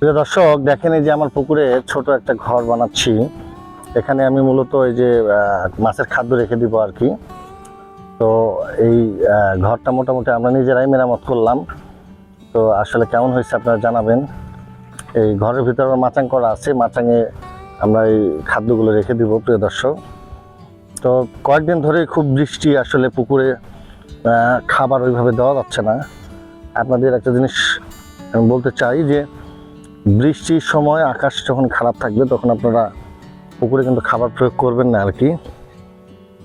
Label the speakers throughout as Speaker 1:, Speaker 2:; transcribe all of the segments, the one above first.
Speaker 1: প্রিয় দর্শক, দেখেন এই যে আমার পুকুরে ছোট একটা ঘর বানাচ্ছি। এখানে আমি মূলত এই যে মাছের খাদ্য রেখে দিব আর কি। তো এই ঘরটা মোটামুটি আমরা নিজেরাই মেরামত করলাম। তো আসলে কেমন হয়েছে আপনারা জানাবেন। এই ঘরের ভিতরে মাচাং করা আছে, মাচাঙে আমরা এই খাদ্যগুলো রেখে দিব প্রিয় দর্শক। তো কয়েকদিন ধরে খুব বৃষ্টি, আসলে পুকুরে খাবার ওইভাবে দেওয়া যাচ্ছে না। আপনাদের একটা জিনিস আমি বলতে চাই যে বৃষ্টির সময় আকাশ যখন খারাপ থাকবে তখন আপনারা পুকুরে কিন্তু খাবার প্রয়োগ করবেন না আর কি।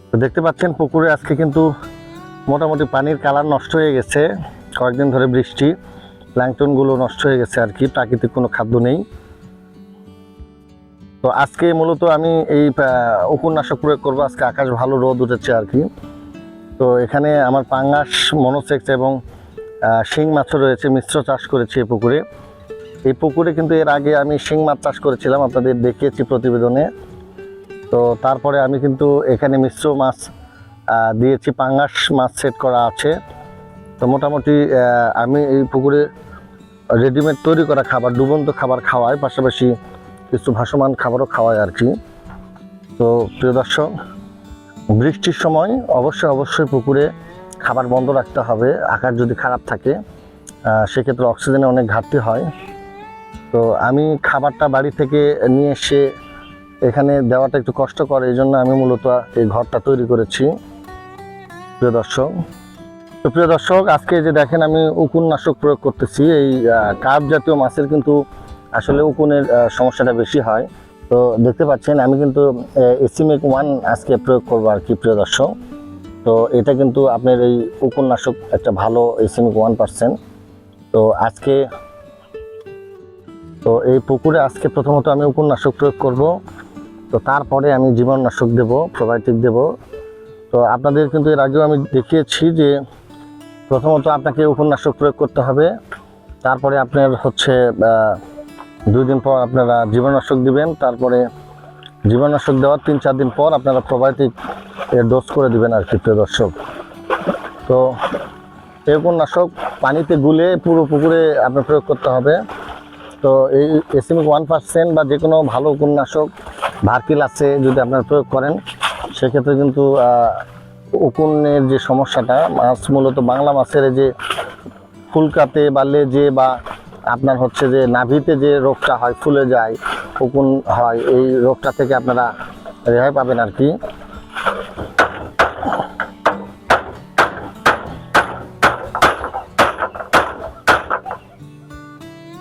Speaker 1: তো দেখতে পাচ্ছেন পুকুরে আজকে কিন্তু মোটামুটি পানির কালার নষ্ট হয়ে গেছে, কয়েকদিন ধরে বৃষ্টি, প্ল্যাঙ্কটনগুলো নষ্ট হয়ে গেছে আর কি, প্রাকৃতিক কোনো খাদ্য নেই। তো আজকে মূলত আমি এই উপন্যাসক প্রয়োগ করবো। আজকে আকাশ ভালো, রোদ উঠেছে আর কি। তো এখানে আমার পাঙ্গাস, মনোসেক্স এবং শিং মাছও রয়েছে, মিশ্র চাষ করেছি এই পুকুরে। এই পুকুরে কিন্তু এর আগে আমি শিং মাছ চাষ করেছিলাম, আপনাদের দেখিয়েছি প্রতিবেদনে। তো তারপরে আমি কিন্তু এখানে মিশ্র মাছ দিয়েছি, পাঙ্গাস মাছ সেট করা আছে। তো মোটামুটি আমি এই পুকুরে রেডিমেড তৈরি করা খাবার, ডুবন্ত খাবার খাওয়াই, পাশাপাশি কিছু ভাসমান খাবারও খাওয়াই আর কি। তো প্রিয় দর্শক, বৃষ্টির সময় অবশ্যই পুকুরে খাবার বন্ধ রাখতে হবে। আকাশ যদি খারাপ থাকে সেক্ষেত্রে অক্সিজেনের অনেক ঘাটতি হয়। তো আমি খাবারটা বাড়ি থেকে নিয়ে এসে এখানে দেওয়াটা একটু কষ্টকর, এই জন্য আমি মূলত এই ঘরটা তৈরি করেছি প্রিয় দর্শক। তো প্রিয় দর্শক, আজকে যে দেখেন আমি উকুননাশক প্রয়োগ করতেছি। এই কার্প জাতীয় মাছের কিন্তু আসলে উকুনের সমস্যাটা বেশি হয়। তো দেখতে পাচ্ছেন আমি কিন্তু এসিমেক 1 আজকে প্রয়োগ করবো আর কি প্রিয় দর্শক। তো এটা কিন্তু আপনার এই উকুননাশক একটা ভালো এসিমেক 1%। তো আজকে এই পুকুরে আজকে প্রথমত আমি উপন্যাসক প্রয়োগ করব। তো তারপরে আমি জীবাণুনাশক দেব, প্রোবায়োটিক দেব। তো আপনাদের কিন্তু এর আগেও আমি দেখিয়েছি যে প্রথমত আপনাকে উপন্যাসক প্রয়োগ করতে হবে, তারপরে আপনার হচ্ছে 2 দিন পর আপনারা জীবাণুনাশক দিবেন, তারপরে জীবাণুনাশক দেওয়ার 3-4 দিন পর আপনারা প্রোবায়োটিক এর ডোজ করে দিবেন আর কি প্রিয় দর্শক। তো এই উপন্যাসক পানিতে গুলে পুরো পুকুরে আপনার প্রয়োগ করতে হবে। তো এই এসিমিক 1% বা যে কোনো ভালো উপন্যাসক ভার্কিল আছে যদি আপনারা প্রয়োগ করেন, সেক্ষেত্রে কিন্তু উকুনের যে সমস্যাটা, মাছ মূলত বাংলা মাছের যে ফুলকাতে বা লেজে বা আপনার হচ্ছে যে নাভিতে যে রোগটা হয়, ফুলে যায়, উকুন হয়, এই রোগটা থেকে আপনারা রেহাই পাবেন আর কি।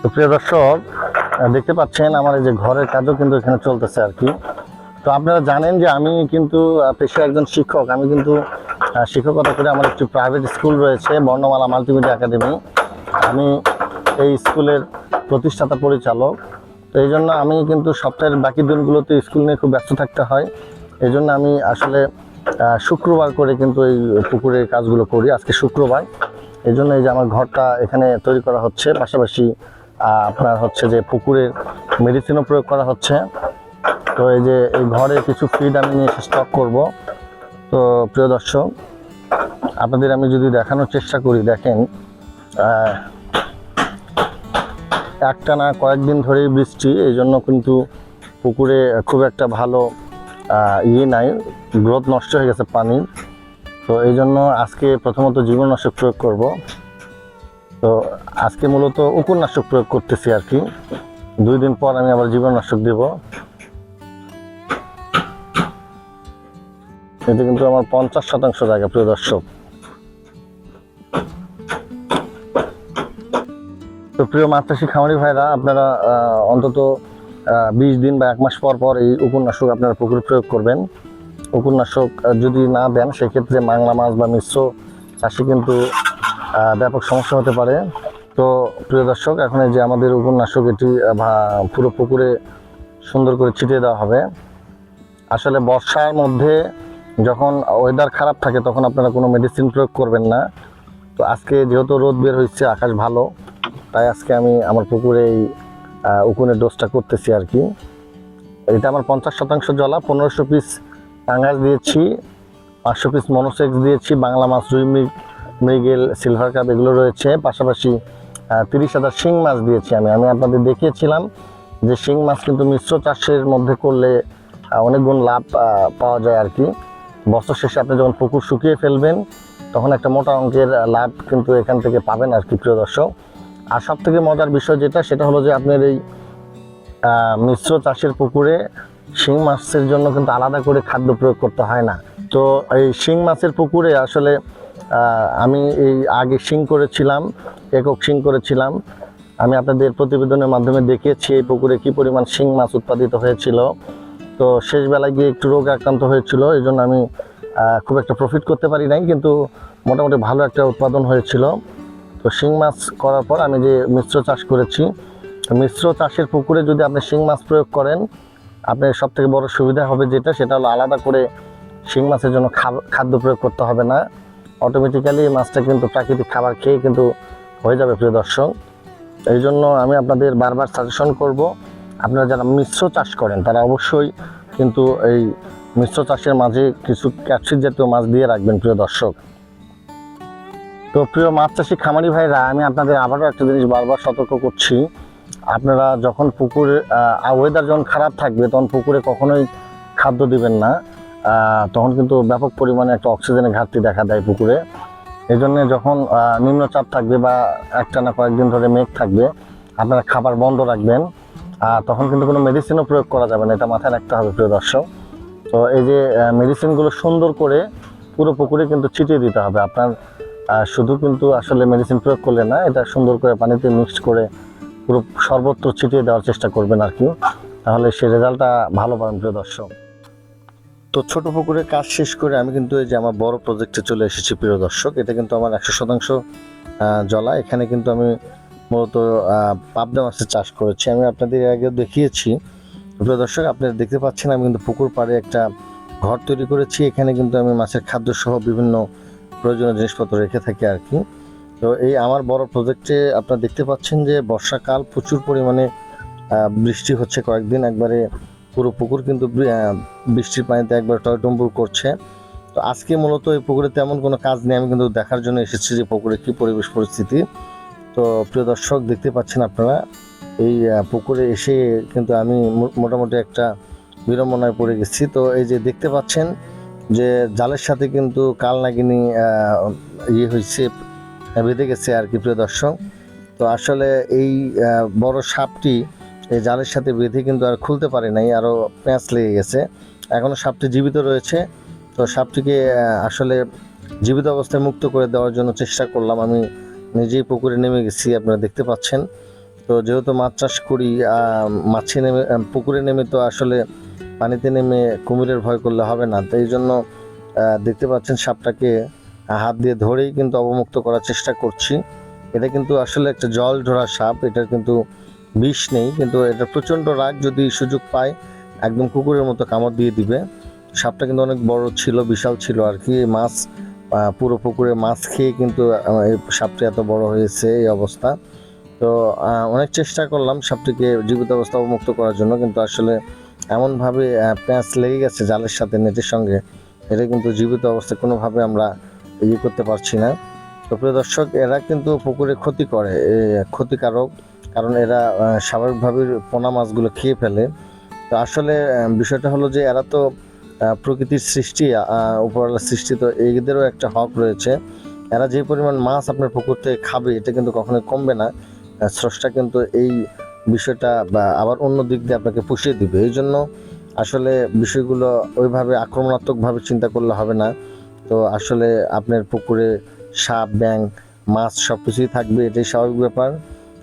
Speaker 1: তো প্রিয় দর্শক, দেখতে পাচ্ছেন আমার এই যে ঘরের কাজও কিন্তু এখানে চলতেছে আর কি। তো আপনারা জানেন যে আমি কিন্তু পেশায় একজন শিক্ষক। আমি কিন্তু শিক্ষকতা করে আমার একটি প্রাইভেট স্কুল রয়েছে, বর্ণমালা মাল্টিমিডিয়া একাডেমি। আমি এই স্কুলের প্রতিষ্ঠাতা পরিচালক। তো এই জন্য আমি কিন্তু সপ্তাহের বাকি দিনগুলোতে স্কুল নিয়ে খুব ব্যস্ত থাকতে হয়। এই জন্য আমি আসলে শুক্রবার করে কিন্তু এই পুকুরের কাজগুলো করি। আজকে শুক্রবার, এই জন্য এই যে আমার ঘরটা এখানে তৈরি করা হচ্ছে, পাশাপাশি আপনার হচ্ছে যে পুকুরের মেডিসিনও প্রয়োগ করা হচ্ছে। তো এই যে এই ঘরে কিছু ফিড আমি নিয়ে এসে স্টক করব। তো প্রিয় দর্শক, আপনাদের আমি যদি দেখানোর চেষ্টা করি, দেখেন একটানা কয়েকদিন ধরেই বৃষ্টি, এই জন্য কিন্তু পুকুরে খুব একটা ভালো নাই, গ্রোথ নষ্ট হয়ে গেছে পানির। তো এই জন্য আজকে প্রথমত জীবাণুনাশক প্রয়োগ করব। তো আজকে মূলত উপন্যাসক প্রয়োগ করতেছি আর কি। 2 দিন পর আমি আবার জীবাণুনাশক দেব। এটা কিন্তু আমার 50% জায়গা প্রিয় দর্শক। তো প্রিয় মাছ চাষি খামারি ভাইরা, আপনারা অন্তত 20 দিন বা 1 মাস পর পর এই উপন্যাসক আপনারা পুকুরে প্রয়োগ করবেন। উপন্যাসক যদি না দেন, সেক্ষেত্রে বাংলা মাছ বা মিশ্র চাষি কিন্তু ব্যাপক সমস্যা হতে পারে। তো প্রিয় দর্শক, এখন এই যে আমাদের উপন্যাসক এটি পুরো পুকুরে সুন্দর করে ছিটিয়ে দেওয়া হবে। আসলে বর্ষার মধ্যে যখন ওয়েদার খারাপ থাকে তখন আপনারা কোনো মেডিসিন প্রয়োগ করবেন না। তো আজকে যেহেতু রোদ বের হয়েছে, আকাশ ভালো, তাই আজকে আমি আমার পুকুরে এই উকুনের ডোজটা করতেছি আর কি। এটা আমার 50% জলা, 1500 পিস পাঙ্গাস দিয়েছি, 500 পিস মনোসেক্স দিয়েছি, বাংলা মাছ, রুই, মৃগেল, সিলভার কাপ এগুলো রয়েছে, পাশাপাশি 30,000 শিং মাছ দিয়েছি। আমি আপনাদের দেখিয়েছিলাম যে শিং মাছ কিন্তু মিশ্র চাষের মধ্যে করলে অনেক গুণ লাভ পাওয়া যায় আর কি। বছর শেষে আপনি যখন পুকুর শুকিয়ে ফেলবেন তখন একটা মোটা অঙ্কের লাভ কিন্তু এখান থেকে পাবেন আর কি প্রিয় দর্শক। আর সব থেকে মজার বিষয় সেটা হলো যে আপনার এই মিশ্র চাষের পুকুরে শিং মাছের জন্য কিন্তু আলাদা করে খাদ্য প্রয়োগ করতে হয় না। তো এই শিং মাছের পুকুরে আসলে আমি এই আগে শিং করেছিলাম, একক শিং করেছিলাম। আমি আপনাদের প্রতিবেদনের মাধ্যমে দেখিয়েছি এই পুকুরে কী পরিমাণ শিং মাছ উৎপাদিত হয়েছিল। তো শেষ বেলায় গিয়ে একটু রোগ আক্রান্ত হয়েছিল, এই জন্য আমি খুব একটা প্রফিট করতে পারি নাই, কিন্তু মোটামুটি ভালো একটা উৎপাদন হয়েছিল। তো শিং মাছ করার পর আমি যে মিশ্র চাষ করেছি, মিশ্র চাষের পুকুরে যদি আপনি শিং মাছ প্রয়োগ করেন, আপনার সবথেকে বড় সুবিধা হবে সেটা হলো আলাদা করে শিং মাছের জন্য খাদ্য প্রয়োগ করতে হবে না। অটোমেটিক্যালি মাছটা কিন্তু প্রাকৃতিক খাবার খেয়ে কিন্তু হয়ে যাবে প্রিয় দর্শক। এই জন্য আমি আপনাদের বারবার সাজেশন করব, আপনারা যারা মিশ্র চাষ করেন তারা অবশ্যই কিন্তু এই মিশ্র চাষের মাঝে কিছু ক্যাপসিড জাতীয় মাছ দিয়ে রাখবেন প্রিয় দর্শক। তো প্রিয় মাছ চাষি খামারি ভাইরা, আমি আপনাদের আবারও একটা জিনিস বারবার সতর্ক করছি, আপনারা যখন পুকুরে ওয়েদার যখন খারাপ থাকবে তখন পুকুরে কখনোই খাদ্য দিবেন না। তখন কিন্তু ব্যাপক পরিমাণে একটা অক্সিজেনের ঘাটতি দেখা দেয় পুকুরে। এই জন্যে যখন নিম্নচাপ থাকবে বা একটানা কয়েকদিন ধরে মেঘ থাকবে, আপনারা খাবার বন্ধ রাখবেন। তখন কিন্তু কোনো মেডিসিনও প্রয়োগ করা যাবে না, এটা মাথায় রাখতে হবে প্রিয় দর্শক। তো এই যে মেডিসিনগুলো সুন্দর করে পুরো পুকুরে কিন্তু ছিটিয়ে দিতে হবে আপনার। শুধু কিন্তু আসলে মেডিসিন প্রয়োগ করলে না, এটা সুন্দর করে পানিতে মিক্সড করে পুরো সর্বত্র ছিটিয়ে দেওয়ার চেষ্টা করবেন আর কি, তাহলে সেই রেজাল্টটা ভালো পাবেন প্রিয় দর্শক। তো ছোট পুকুরে কাজ শেষ করে আমি কিন্তু এই যে আমার বড় প্রজেক্টে চলে এসেছি প্রিয় দর্শক। এটা কিন্তু আমার 100% জলা। এখানে কিন্তু আমি মূলত পাবদা মাছের চাষ করেছি। আমি আপনাদের আগেও দেখিয়েছি প্রিয় দর্শক, আপনারা দেখতে পাচ্ছেন আমি কিন্তু পুকুর পাড়ে একটা ঘর তৈরি করেছি। এখানে কিন্তু আমি মাছের খাদ্য সহ বিভিন্ন প্রয়োজনীয় জিনিসপত্র রেখে থাকি আর কি। তো এই আমার বড় প্রজেক্টে আপনারা দেখতে পাচ্ছেন যে বর্ষাকাল প্রচুর পরিমাণে বৃষ্টি হচ্ছে কয়েকদিন, একবারে পুরো পুকুর কিন্তু বৃষ্টির পানিতে একবার টয়টম্বুর করছে। তো আজকে মূলত এই পুকুরে তেমন কোনো কাজ নেই, আমি কিন্তু দেখার জন্য এসেছি যে পুকুরে কী পরিবেশ পরিস্থিতি। তো প্রিয় দর্শক, দেখতে পাচ্ছেন আপনারা এই পুকুরে এসে কিন্তু আমি মোটামুটি একটা বিড়ম্বনায় পড়ে গেছি। তো এই যে দেখতে পাচ্ছেন যে জালের সাথে কিন্তু কাল নাগিনী হয়েছে, বেঁধে গেছে আর কি প্রিয় দর্শক। তো আসলে এই বড় সাপটি এই জালের সাথে বেঁধে কিন্তু আর খুলতে পারে নাই, আরও প্যাঁচ লেগে গেছে। এখনও সাপটি জীবিত রয়েছে। তো সাপটিকে আসলে জীবিত অবস্থায় মুক্ত করে দেওয়ার জন্য চেষ্টা করলাম। আমি নিজেই পুকুরে নেমে গেছি, আপনারা দেখতে পাচ্ছেন। তো যেহেতু মাছ চাষ করি, মাছে নেমে পুকুরে নেমে তো আসলে পানিতে নেমে কুমিরের ভয় করলে হবে না। তো এই জন্য দেখতে পাচ্ছেন সাপটাকে হাত দিয়ে ধরেই কিন্তু অবমুক্ত করার চেষ্টা করছি। এটা কিন্তু আসলে একটা জল ঢোড়া সাপ, এটার কিন্তু বিষ নেই, কিন্তু এটা প্রচণ্ড রাগ, যদি সুযোগ পায় একদম কুকুরের মতো কামড় দিয়ে দিবে। সাপটা কিন্তু অনেক বড় ছিল, বিশাল ছিল আর কি। মাছ পুরো পুকুরে মাছ খেয়ে কিন্তু এই সাপটি এত বড় হয়েছে এই অবস্থা। তো অনেক চেষ্টা করলাম সাপটিকে জীবিত অবস্থা অবমুক্ত করার জন্য, কিন্তু আসলে এমনভাবে প্যাঁচ লেগে গেছে জালের সাথে নেটের সঙ্গে, এটা কিন্তু জীবিত অবস্থায় কোনোভাবে আমরা করতে পারছি না। তো প্রিয় দর্শক, এরা কিন্তু পুকুরে ক্ষতি করে, ক্ষতিকারক, কারণ এরা স্বাভাবিকভাবে পোনা মাছগুলো খেয়ে ফেলে। তো আসলে বিষয়টা হলো যে এরা তো প্রকৃতির সৃষ্টি, উপরওয়ালার সৃষ্টি, তো এদেরও একটা হক রয়েছে। এরা যে পরিমাণ মাছ আপনার পুকুর থেকে খাবে এটা কিন্তু কখনোই কমবে না। স্রষ্টা কিন্তু এই বিষয়টা বা আবার অন্য দিক দিয়ে আপনাকে পুষিয়ে দিবে। এই জন্য আসলে বিষয়গুলো ওইভাবে আক্রমণাত্মকভাবে চিন্তা করলে হবে না। তো আসলে আপনার পুকুরে সাপ, ব্যাঙ, মাছ সব কিছুই থাকবে, এটাই স্বাভাবিক ব্যাপার।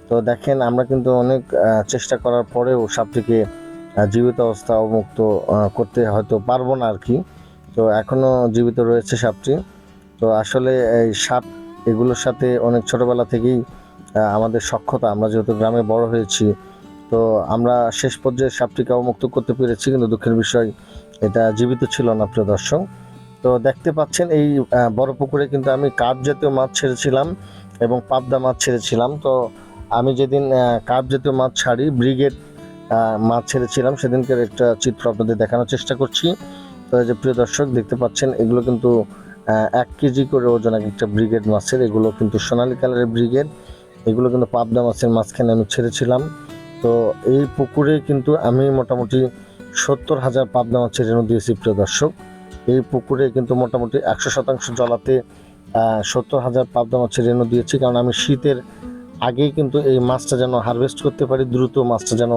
Speaker 1: তো দেখেন, আমরা কিন্তু অনেক চেষ্টা করার পরেও সাপটিকে জীবিত অবস্থা অবমুক্ত করতে হয়তো পারবো না আর কি। তো এখনও জীবিত রয়েছে সাপটি। তো আসলে এই সাপ এগুলোর সাথে অনেক ছোটোবেলা থেকেই আমাদের সখ্যতা, আমরা যেহেতু গ্রামে বড় হয়েছি, তো আমরা শেষ পর্যায়ে সাপটিকে অবমুক্ত করতে পেরেছি, কিন্তু দুঃখের বিষয় এটা জীবিত ছিল না প্রিয় দর্শক। তো দেখতে পাচ্ছেন এই বড় পুকুরে কিন্তু আমি কার্প জাতীয় মাছ ছেড়েছিলাম এবং পাবদা মাছ ছেড়েছিলাম। তো আমি যেদিন কার্প জাতীয় মাছ ছাড়ি, ব্রিগেড মাছ ছেড়েছিলাম, সেদিনকার একটা চিত্র আপনাদের দেখানোর চেষ্টা করছি। তো এই যে প্রিয় দর্শক, দেখতে পাচ্ছেন এগুলো কিন্তু 1 কেজি করে ওজন এক একটা ব্রিগেড মাছের। এগুলো কিন্তু সোনালী কালারের ব্রিগেড। এগুলো কিন্তু পাবদা মাছের মাঝখানে আমি ছেড়েছিলাম। তো এই পুকুরে কিন্তু আমি মোটামুটি 70,000 পাবদা মাছের রেণু দিয়েছি প্রিয় দর্শক। এই পুকুরে কিন্তু মোটামুটি 100% জলাতে 70,000 পাবদা মাছের রেণু দিয়েছি, কারণ আমি শীতের আগেই কিন্তু এই মাছটা যেন হারভেস্ট করতে পারি, দ্রুত মাছটা যেন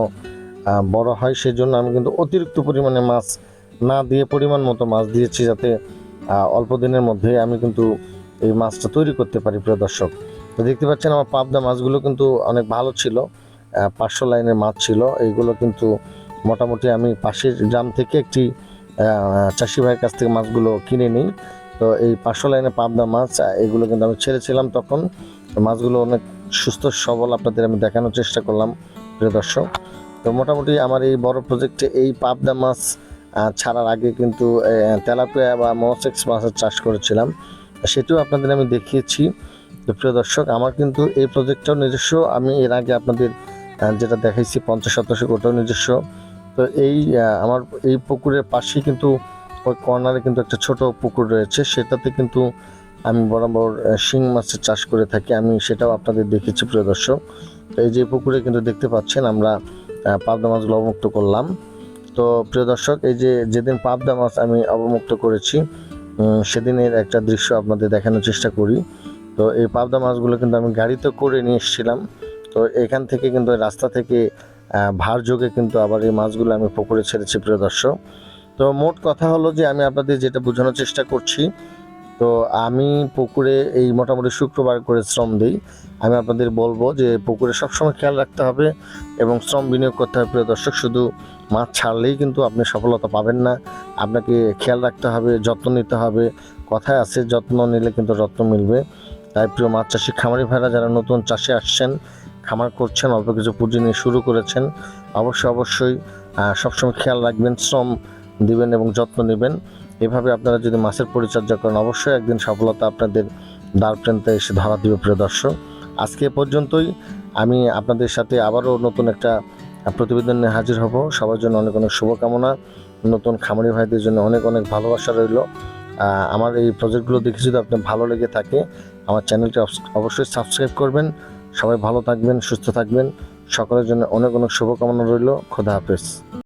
Speaker 1: বড় হয়, সেই জন্য আমি কিন্তু অতিরিক্ত পরিমাণে মাছ না দিয়ে পরিমাণ মতো মাছ দিয়েছি, যাতে অল্প দিনের মধ্যে আমি কিন্তু এই মাছটা তৈরি করতে পারি প্রিয় দর্শক। তো দেখতে পাচ্ছেন আমার পাবদা মাছগুলো কিন্তু অনেক ভালো ছিল, 500 লাইনের মাছ ছিল। এইগুলো কিন্তু মোটামুটি আমি পাশের গ্রাম থেকে একটি চাষি ভাইয়ের কাছ থেকে মাছগুলো কিনে নিই। তো এই 500 লাইনের পাবদা মাছ এগুলো কিন্তু আমি ছেড়েছিলাম তখন। মাছগুলো অনেক সুস্থ সবল আপনাদের আমি দেখানোর চেষ্টা করলাম প্রিয় দর্শক। তো মোটামুটি আমার এই বড় প্রজেক্টে এই পাবদা মাছ ছাড়ার আগে কিন্তু তেলাপিয়া বা মনোসেক্স মাছের চাষ করেছিলাম, সেটিও আপনাদের আমি দেখিয়েছি। তো প্রিয় দর্শক, আমার কিন্তু এই প্রজেক্টটাও নিজস্ব, আমি এর আগে আপনাদের যেটা দেখাইছি 50 শতাংশ, ওটাও নিজস্ব। তো এই আমার এই পুকুরের পাশেই কিন্তু ওই কর্নারে কিন্তু একটা ছোট পুকুর রয়েছে, সেটাতে কিন্তু আমি বরাবর শিং মাছের চাষ করে থাকি, আমি সেটাও আপনাদের দেখেছি প্রিয় দর্শক। তো এই যে পুকুরে কিন্তু দেখতে পাচ্ছেন আমরা পাবদা মাছগুলো অবমুক্ত করলাম। তো প্রিয় দর্শক, এই যে যেদিন পাবদা মাছ আমি অবমুক্ত করেছি সেদিনের একটা দৃশ্য আপনাদের দেখানোর চেষ্টা করি। তো এই পাবদা মাছগুলো কিন্তু আমি গাড়িতে করে নিয়ে এসেছিলাম। তো এখান থেকে কিন্তু রাস্তা থেকে ভার যোগে কিন্তু আবার এই মাছগুলো আমি পুকুরে ছেড়েছি প্রিয় দর্শক। তো মোট কথা হলো যে আমি আপনাদের যেটা বোঝানোর চেষ্টা করছি, তো আমি পুকুরে এই মোটামুটি শুক্রবার করে শ্রম দিই। আমি আপনাদের বলবো যে পুকুরে সবসময় খেয়াল রাখতে হবে এবং শ্রম বিনিয়োগ করতে হবে প্রিয় দর্শক। শুধু মাছ ছাড়লেই কিন্তু আপনি সফলতা পাবেন না, আপনাকে খেয়াল রাখতে হবে, যত্ন নিতে হবে। কথায় আছে যত্ন নিলে কিন্তু রত্ন মিলবে। তাই প্রিয় মাছ চাষি খামারি ভাইরা যারা নতুন চাষে আসছেন, খামার করছেন, অল্প কিছু পুঁজি নিয়ে শুরু করেছেন, অবশ্যই সবসময় খেয়াল রাখবেন, শ্রম দিবেন এবং যত্ন নেবেন। এভাবে আপনারা যদি মাছের পরিচর্যা করেন, অবশ্যই একদিন সফলতা আপনাদের দ্বার প্রান্তে এসে ধরা দিবে প্রিয় দর্শক। আজকে এ পর্যন্তই। আমি আপনাদের সাথে আবারও নতুন একটা প্রতিবেদন নিয়ে হাজির হব। সবার জন্য অনেক অনেক শুভকামনা। নতুন খামারি ভাইদের জন্য অনেক অনেক ভালোবাসা রইল। আমার এই প্রজেক্টগুলো দেখে যদি আপনার ভালো লেগে থাকে, আমার চ্যানেলটি অবশ্যই সাবস্ক্রাইব করবেন। সবাই ভালো থাকবেন, সুস্থ থাকবেন। সকলের জন্য অনেক অনেক শুভকামনা রইল। খোদা হাফেজ।